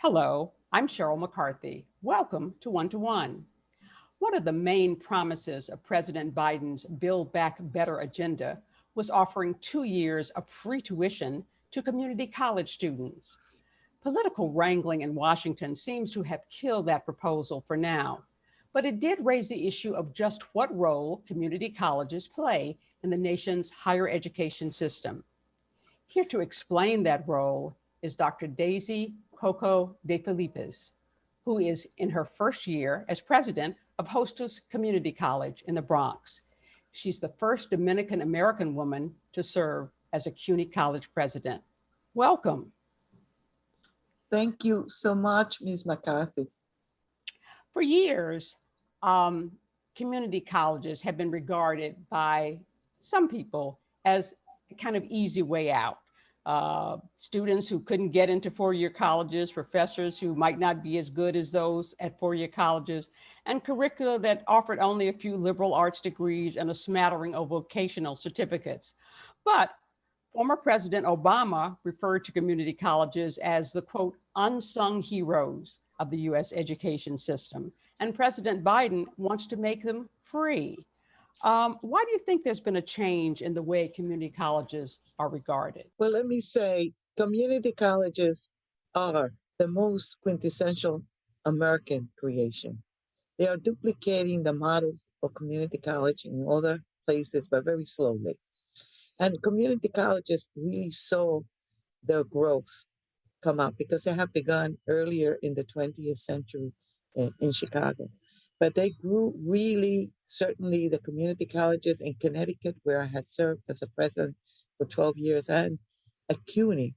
Hello, I'm Sheryl McCarthy. Welcome to One to One. One of the main promises of President Biden's Build Back Better agenda was offering 2 years of free tuition to community college students. Political wrangling in Washington seems to have killed that proposal for now, but it did raise the issue of just what role community colleges play in the nation's higher education system. Here to explain that role is Dr. Daisy Cocco De Filippis, who is in her first year as president of Hostos Community College in the Bronx. She's the first Dominican American woman to serve as a CUNY College president. Welcome. Thank you so much, Ms. McCarthy. For years, um, community colleges have been regarded by some people as a kind of easy way out. Students who couldn't get into four-year colleges, professors who might not be as good as those at four-year colleges, and curricula that offered only a few liberal arts degrees and a smattering of vocational certificates. But former President Obama referred to community colleges as the, quote, unsung heroes of the US education system. And President Biden wants to make them free. Why do you think there's been a change in the way community colleges are regarded? Well, let me say, community colleges are the most quintessential American creation. They are duplicating the models of community college in other places, but very slowly. And community colleges really saw their growth come up because they have begun earlier in the 20th century in Chicago. But they grew really, certainly the community colleges in Connecticut, where I had served as a president for 12 years, and at CUNY,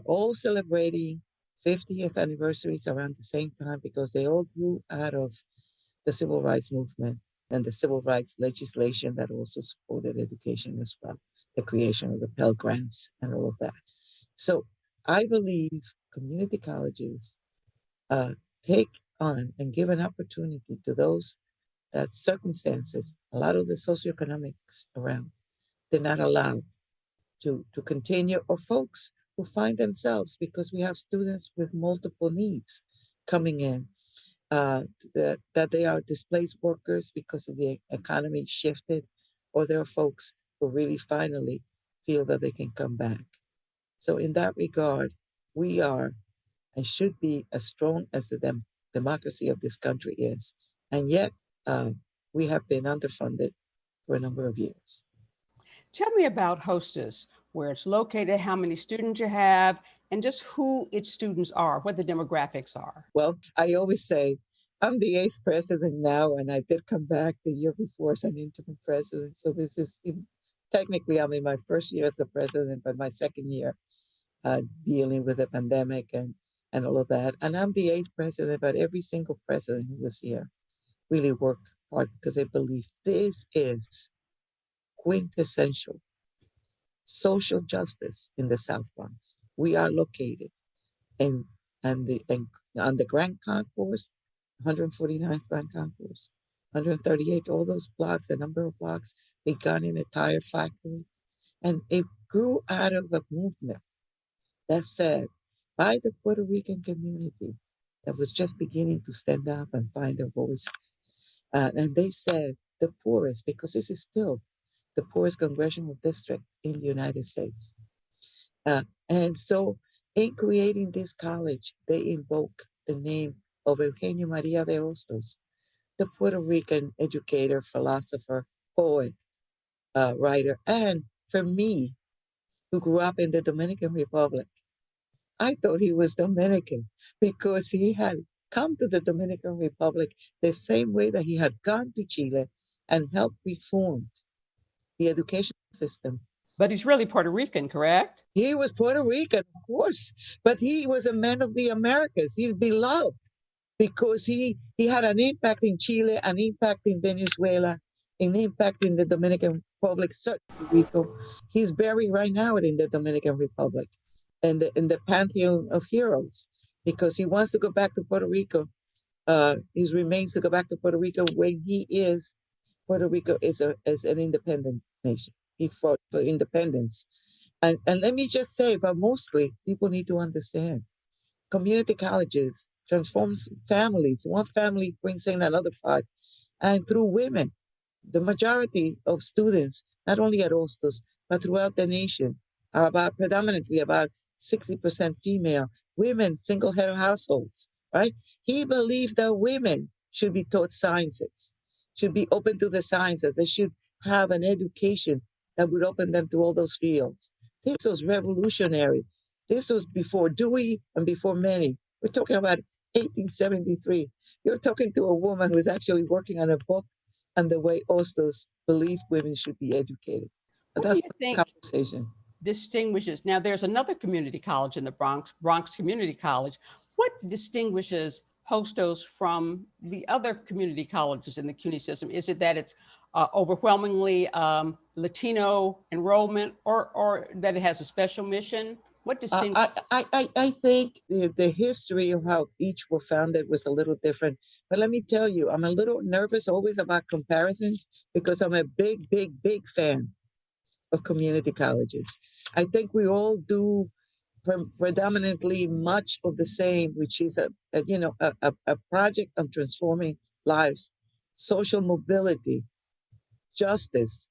all celebrating 50th anniversaries around the same time because they all grew out of the civil rights movement and the civil rights legislation that also supported education as well, the creation of the Pell Grants and all of that. So I believe community colleges uh, take on and give an opportunity to those that circumstances, a lot of the socioeconomics around, they're not allowed to continue, or folks who find themselves, because we have students with multiple needs coming in, that they are displaced workers because of the economy shifted, or there are folks who really finally feel that they can come back. So in that regard, we are and should be as strong as the democracy of this country is. And yet, uh, we have been underfunded for a number of years. Tell me about Hostos, where it's located, how many students you have, and just who its students are, what the demographics are. Well, I always say I'm the eighth president now, and I did come back the year before as an interim president. So this is technically I'm in my first year as a president, but my second year dealing with the pandemic and all of that. And I'm the eighth president, but every single president who was here really worked hard because they believe this is quintessential social justice in the South Bronx. We are located in on the Grand Concourse, 149th Grand Concourse, 138, all those blocks, the number of blocks, begun in a tire factory. And it grew out of a movement that said by the Puerto Rican community that was just beginning to stand up and find their voices. And they said the poorest, because this is still the poorest congressional district in the United States. And so in creating this college, they invoke the name of Eugenio Maria de Ostos, the Puerto Rican educator, philosopher, poet, writer. And for me, who grew up in the Dominican Republic, I thought he was Dominican because he had come to the Dominican Republic the same way that he had gone to Chile and helped reform the education system. But he's really Puerto Rican, correct? He was Puerto Rican, of course, but he was a man of the Americas. He's beloved because he had an impact in Chile, an impact in Venezuela, an impact in the Dominican Republic, certainly Puerto Rico. He's buried right now in the Dominican Republic and in the pantheon of heroes because he wants to go back to Puerto Rico. His remains to go back to Puerto Rico when Puerto Rico is an independent nation. He fought for independence. And let me just say, but mostly people need to understand community colleges transforms families. One family brings in another five. And through women, the majority of students, not only at Ostos, but throughout the nation, are about predominantly about 60% female, women, single head of households, right? He believed that women should be taught sciences, should be open to the sciences. They should have an education that would open them to all those fields. This was revolutionary. This was before Dewey and before many. We're talking about 1873. You're talking to a woman who is actually working on a book and the way Ostos believe women should be educated. And What do that's you the think conversation. distinguishes? Now, there's another community college in the Bronx, Bronx Community College. What distinguishes Hostos from the other community colleges in the CUNY system? Is it that it's overwhelmingly Latino enrollment, or that it has a special mission? What distinguishes? I think the history of how each were founded was a little different. But let me tell you, I'm a little nervous always about comparisons because I'm a big, big, big fan of community colleges. I think we all do predominantly much of the same, which is a project of transforming lives, social mobility, justice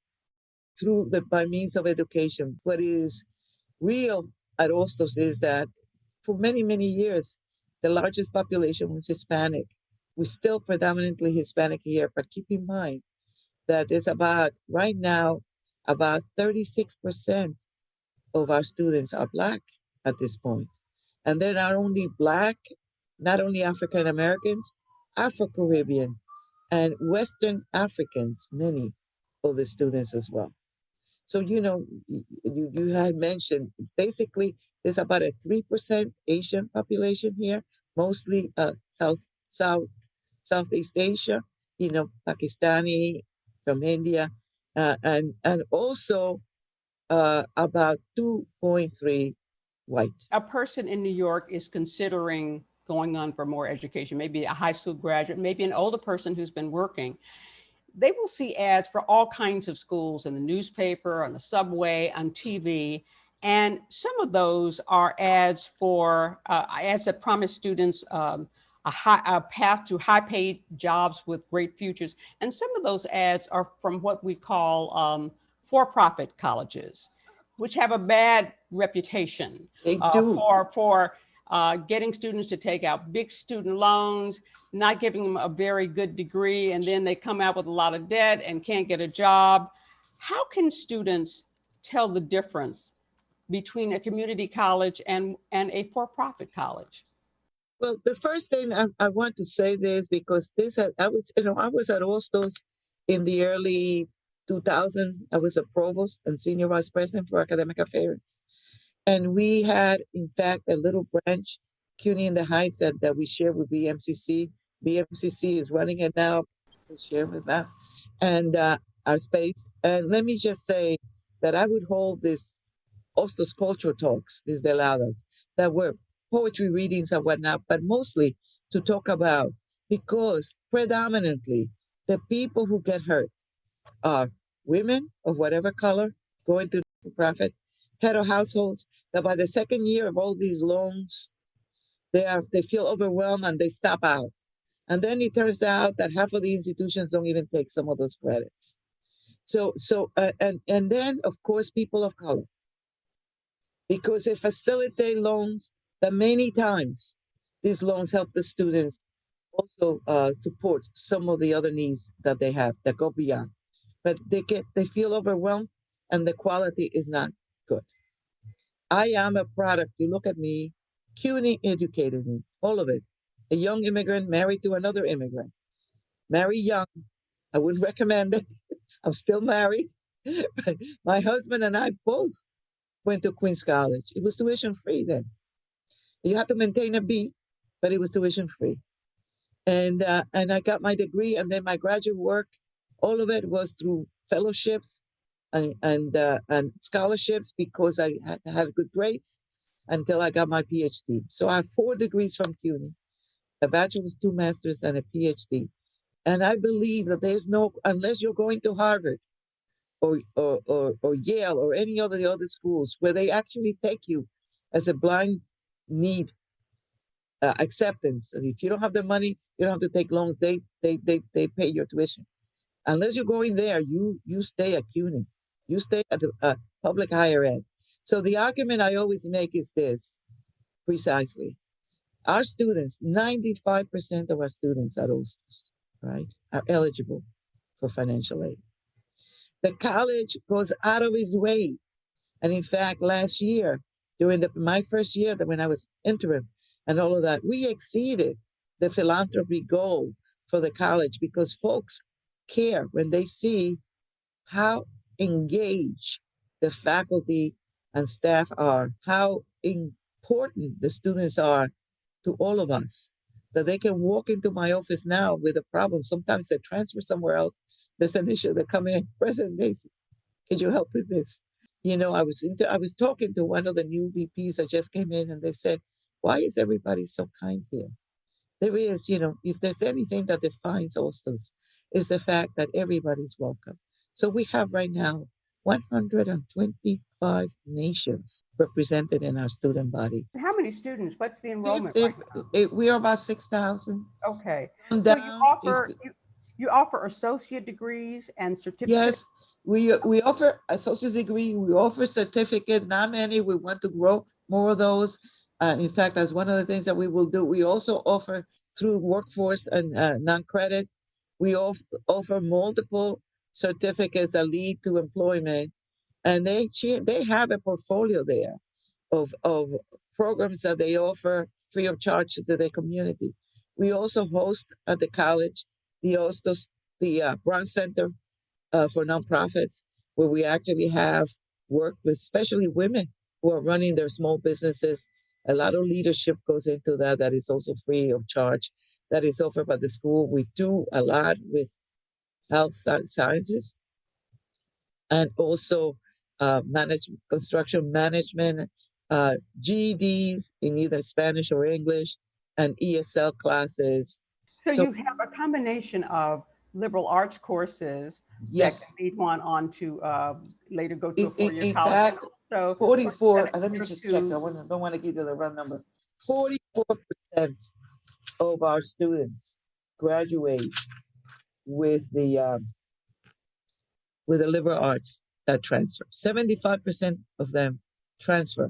through the by means of education. What is real at Ostos is that for many, many years, the largest population was Hispanic. We're still predominantly Hispanic here, but keep in mind that it's about, right now, about 36% of our students are Black at this point. And they're not only Black, not only African Americans, Afro Caribbean, and Western Africans, many of the students as well. So, you had mentioned basically there's about a 3% Asian population here, mostly Southeast Asia, Pakistani, from India, and also about 2.3 white. A person in New York is considering going on for more education, maybe a high school graduate, maybe an older person who's been working, they will see ads for all kinds of schools in the newspaper, on the subway, on TV. And some of those are ads for ads that promise students a path to high paid jobs with great futures. And some of those ads are from what we call for profit colleges, which have a bad reputation They do. for getting students to take out big student loans, not giving them a very good degree, and then they come out with a lot of debt and can't get a job. How can students tell the difference between a community college and a for-profit college? Well, the first thing I want to say this because I was at Ostos in the early 2000. I was a provost and senior vice president for academic affairs. And we had, in fact, a little branch, CUNY in the Heights, that we share with BMCC. BMCC is running it now. We share with that. And our space. And let me just say that I would hold this Ostos culture talks, these veladas, that were poetry readings and whatnot, but mostly to talk about, because predominantly the people who get hurt are women of whatever color going to profit, head of households, that by the second year of all these loans, they feel overwhelmed and they stop out. And then it turns out that half of the institutions don't even take some of those credits. And then of course people of color, because they facilitate loans that many times these loans help the students also support some of the other needs that they have that go beyond. But they feel overwhelmed and the quality is not good. I am a product. You look at me, CUNY educated me, all of it. A young immigrant married to another immigrant. Marry young. I wouldn't recommend it. I'm still married. But my husband and I both went to Queens College. It was tuition free then. You had to maintain a B, but it was tuition free. And I got my degree, and then my graduate work, all of it was through fellowships and scholarships because I had good grades until I got my PhD. So I have 4 degrees from CUNY, a bachelor's, 2 masters, and a PhD. And I believe that there's no, unless you're going to Harvard or Yale or any other the other schools where they actually take you as a blind need acceptance. And if you don't have the money, you don't have to take loans. They pay your tuition. Unless you're going there, you stay at CUNY. You stay at the public higher ed. So the argument I always make is this precisely. Our students, 95% of our students at Ostos, right, are eligible for financial aid. The college goes out of its way. And in fact, last year, during my first year, that when I was interim and all of that, we exceeded the philanthropy goal for the college because folks care when they see how engaged the faculty and staff are, how important the students are to all of us, that they can walk into my office now with a problem. Sometimes they transfer somewhere else. There's an issue. They come in, President Mason, could you help with this? I was talking to one of the new VPs that just came in, and they said, "Why is everybody so kind here?" There is, if there's anything that defines Ostos, is the fact that everybody's welcome. So we have right now 125 nations represented in our student body. How many students? What's the enrollment right now? We are about 6,000. Okay. So Down you offer associate degrees and certificates? Yes, we offer associate's degree, we offer certificate, not many, we want to grow more of those. In fact, that's one of the things that we will do. We also offer through workforce and non-credit, we offer multiple certificates that lead to employment. And they have a portfolio there of programs that they offer free of charge to the community. We also host at the college the Ostos, the Bronx Center for nonprofits, where we actually have worked with especially women who are running their small businesses. A lot of leadership goes into that. That is also free of charge. That is offered by the school. We do a lot with health sciences and also construction management, GEDs in either Spanish or English, and ESL classes. So you have a combination of liberal arts courses Yes, that can lead one on to later go to a in four-year college. fact, So 44, let me just check, I don't want to give you the wrong number. 44% of our students graduate with the liberal arts that transfer. 75% of them transfer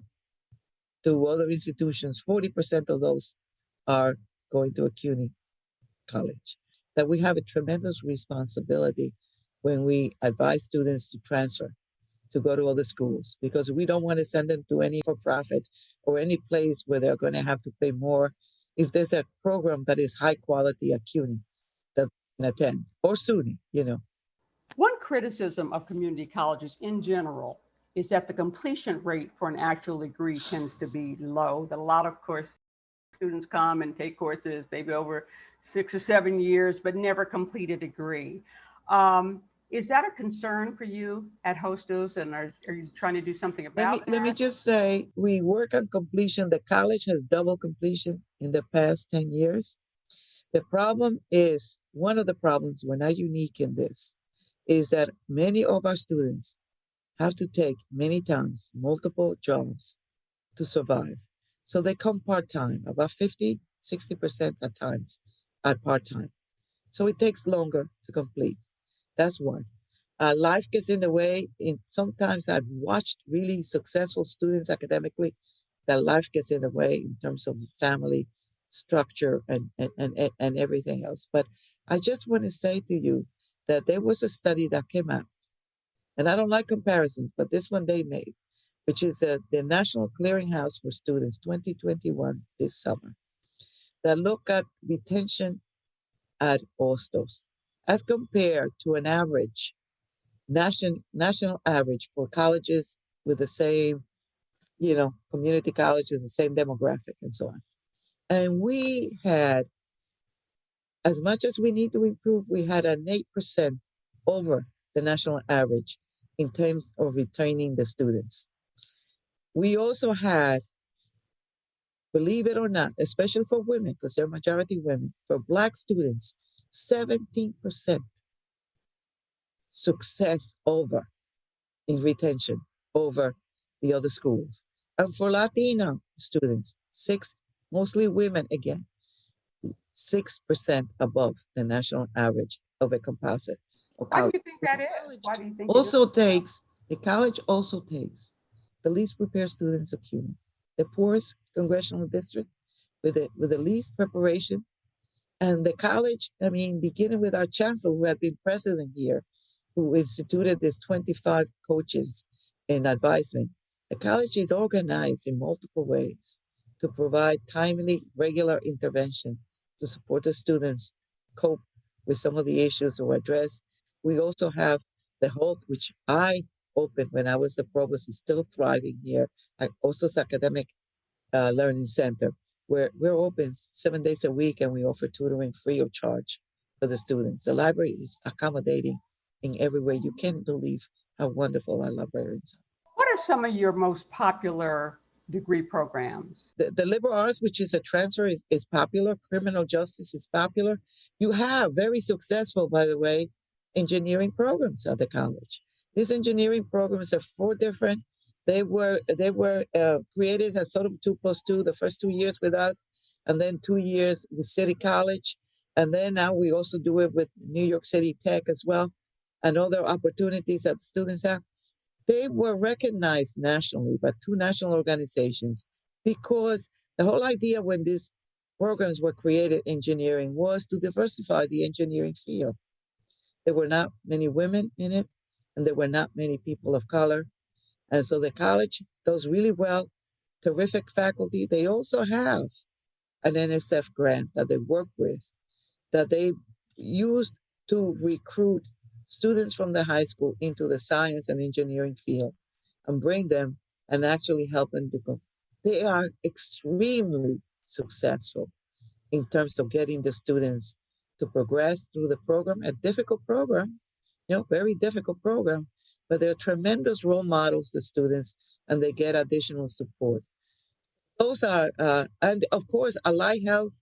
to other institutions. 40% of those are going to a CUNY college. That we have a tremendous responsibility when we advise students to transfer, to go to other schools, because we don't want to send them to any for-profit or any place where they're going to have to pay more. If there's a program that is high quality at CUNY that they can attend, or SUNY, One criticism of community colleges in general is that the completion rate for an actual degree tends to be low. That a lot of course students come and take courses maybe over 6 or 7 years, but never complete a degree. Is that a concern for you at Hostos, and are you trying to do something about that? Let me just say, we work on completion. The college has double completion in the past 10 years. The problem is, one of the problems, we're not unique in this, is that many of our students have to take many times multiple jobs to survive. So they come part-time, about 50, 60% at times at part-time. So it takes longer to complete. That's one. Life gets in the way. Sometimes I've watched really successful students academically, that life gets in the way in terms of family structure and everything else. But I just want to say to you that there was a study that came out, and I don't like comparisons, but this one they made, which is the National Clearinghouse for Students 2021 this summer, that look at retention at Ostos as compared to an average national average for colleges with the same, community colleges, the same demographic and so on. And we had, as much as we need to improve, we had an 8% over the national average in terms of retaining the students. We also had, believe it or not, especially for women, because they're majority women, for Black students, 17% success over in retention over the other schools. And for Latino students, mostly women again, 6% above the national average of a composite of Why do college. you think that is? Why do you think it is? Also takes, the college also takes the least prepared students of CUNY, the poorest congressional district with the least preparation. And the college, I mean, beginning with our chancellor, who had been president here, who instituted this 25 coaches in advisement, the college is organized in multiple ways to provide timely, regular intervention to support the students cope with some of the issues or address. We also have the Hulk, which I opened when I was the provost, is still thriving here at Ostos Academic Learning Center, where we're open 7 days a week and we offer tutoring free of charge for the students. The library is accommodating in every way. You can't believe how wonderful our librarians are. What are some of your most popular degree programs? The liberal arts, which is a transfer, is popular. Criminal justice is popular. You have very successful, by the way, engineering programs at the college. These engineering programs are four different. They were created as sort of 2+2, the first 2 years with us, and then 2 years with City College, and then now we also do it with New York City Tech as well, and other opportunities that the students have. They were recognized nationally by two national organizations because the whole idea when these programs were created, engineering, was to diversify the engineering field. There were not many women in it, and there were not many people of color. And so the college does really well, terrific faculty. They also have an NSF grant that they work with that they used to recruit students from the high school into the science and engineering field and bring them and actually help them to go. They are extremely successful in terms of getting the students to progress through the program, a difficult program, very difficult program, but they're tremendous role models, the students, and they get additional support. Those are, and of course, allied health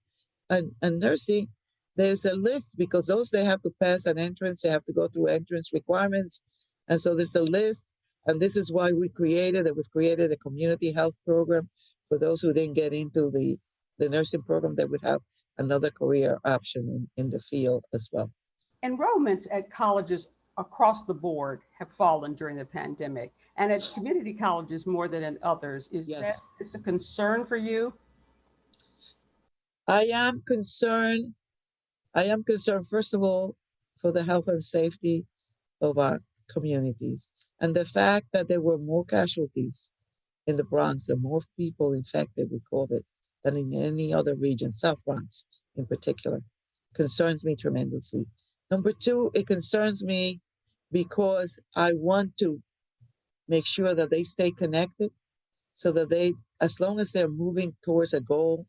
and nursing, there's a list because those they have to pass an entrance, they have to go through entrance requirements. And so there's a list. And this is why there was created a community health program for those who didn't get into the nursing program, they would have another career option in the field as well. Enrollments at colleges across the board have fallen during the pandemic, and at community colleges more than in others. Is Yes. this a concern for you? I am concerned. I am concerned, first of all, for the health and safety of our communities and the fact that there were more casualties in the Bronx and more people infected with COVID than in any other region, South Bronx in particular, concerns me tremendously. Number two, it concerns me because I want to make sure that they stay connected so that they, as long as they're moving towards a goal,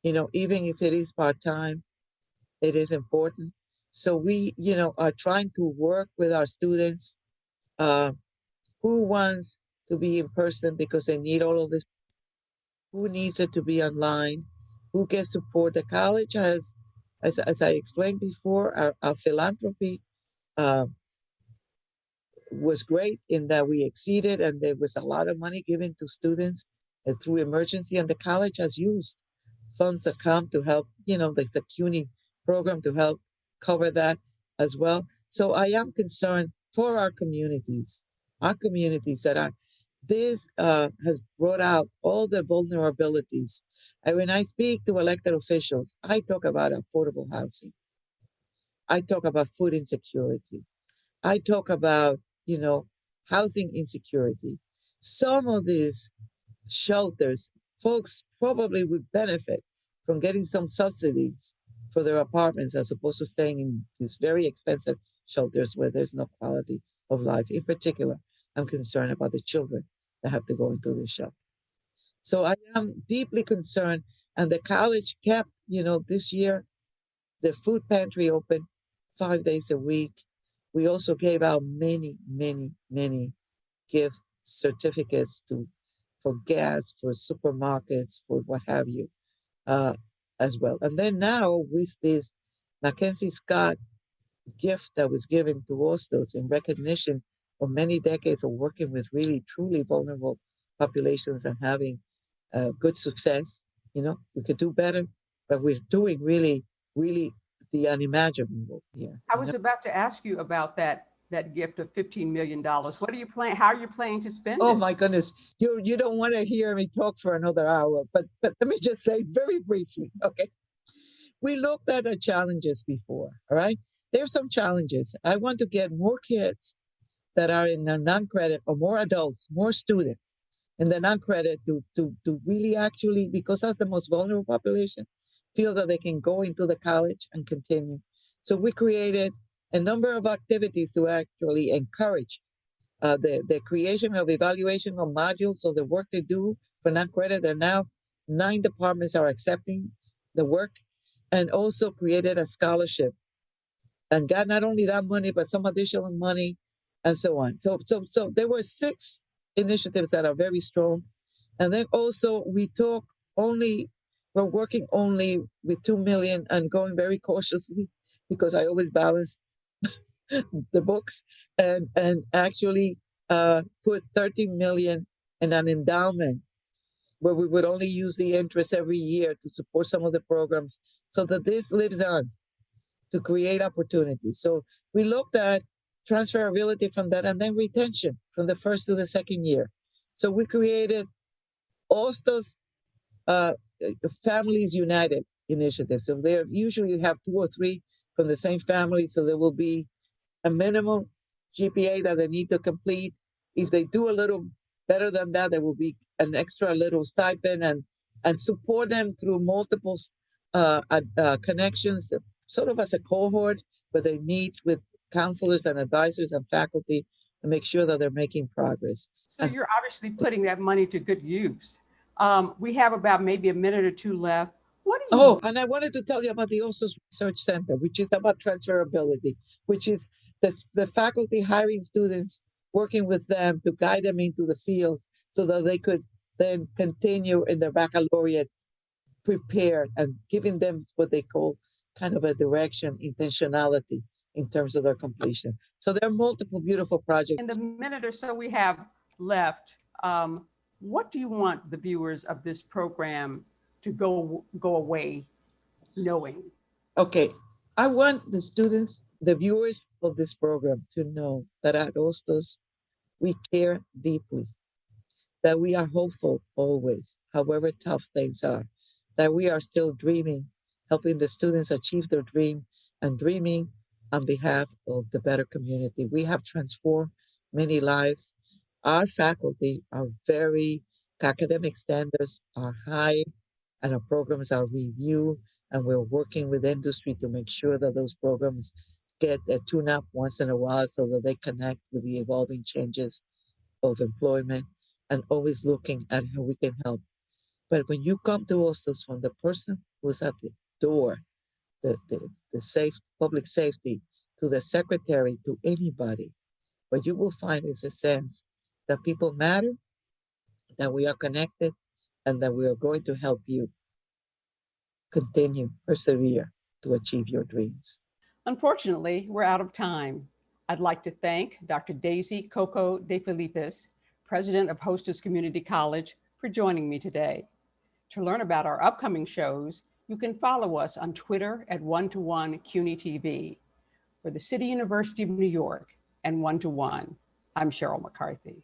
even if it is part time, it is important. So we, are trying to work with our students uh, who wants to be in person because they need all of this, who needs it to be online, who gets support. The college has, as I explained before, our philanthropy uh, was great in that we exceeded and there was a lot of money given to students through emergency, and the college has used funds that come to help, the CUNY program to help cover that as well. So I am concerned for our communities that are, this has brought out all the vulnerabilities. And when I speak to elected officials, I talk about affordable housing. I talk about food insecurity. I talk about, housing insecurity. Some of these shelters, folks probably would benefit from getting some subsidies for their apartments as opposed to staying in these very expensive shelters where there's no quality of life. In particular, I'm concerned about the children that have to go into the shelter. So I am deeply concerned. And the college kept, this year, the food pantry open 5 days a week. We also gave out many, many, many gift certificates for gas, for supermarkets, for what have you, uh, as well. And then now with this Mackenzie Scott gift that was given to Ostos in recognition of many decades of working with really truly vulnerable populations and having good success. We could do better, but we're doing really, really the unimaginable here. I was about to ask you about that gift of $15 million. What are you planning? How are you planning to spend Oh it? my goodness, you don't want to hear me talk for another hour, but let me just say very briefly, okay? We looked at the challenges before, all right? There's some challenges. I want to get more kids that are in the non-credit, or more adults, more students in the non-credit to really actually, because that's the most vulnerable population, feel that they can go into the college and continue. So we created a number of activities to actually encourage the creation of evaluation of modules of the work they do for non-credit. There are now 9 departments are accepting the work, and also created a scholarship and got not only that money but some additional money, and so on. So there were 6 initiatives that are very strong, and then also we're working only with 2 million and going very cautiously because I always balance the books, and actually put 13 million in an endowment where we would only use the interest every year to support some of the programs so that this lives on to create opportunities. So we looked at transferability from that, and then retention from the first to the second year. So we created Ostos uh, Families United initiative. So there usually you have 2 or 3 from the same family, so there will be a minimum GPA that they need to complete. If they do a little better than that, there will be an extra little stipend, and support them through multiple connections, sort of as a cohort where they meet with counselors and advisors and faculty to make sure that they're making progress. So you're obviously putting that money to good use. We have about maybe a minute or two left. What do you? Oh, and I wanted to tell you about the Ostos Research Center, which is about transferability, which is the faculty hiring students, working with them to guide them into the fields so that they could then continue in their baccalaureate prepared, and giving them what they call kind of a direction, intentionality in terms of their completion. So there are multiple beautiful projects. In the minute or so we have left, what do you want the viewers of this program to go away knowing? Okay, I want the students, the viewers of this program, to know that at Ostos, we care deeply, that we are hopeful always, however tough things are, that we are still dreaming, helping the students achieve their dream, and dreaming on behalf of the better community. We have transformed many lives. Our faculty are academic standards are high, and our programs are reviewed, and we're working with industry to make sure that those programs get a tune-up once in a while so that they connect with the evolving changes of employment, and always looking at how we can help. But when you come to Ostos, from the person who's at the door, the safe public safety, to the secretary, to anybody, what you will find is a sense that people matter, that we are connected, and that we are going to help you continue, persevere to achieve your dreams. Unfortunately, we're out of time. I'd like to thank Dr. Daisy Cocco De Filippis, President of Hostos Community College, for joining me today. To learn about our upcoming shows, you can follow us on Twitter at one-to-one CUNY TV. For the City University of New York and One to One, I'm Sheryl McCarthy.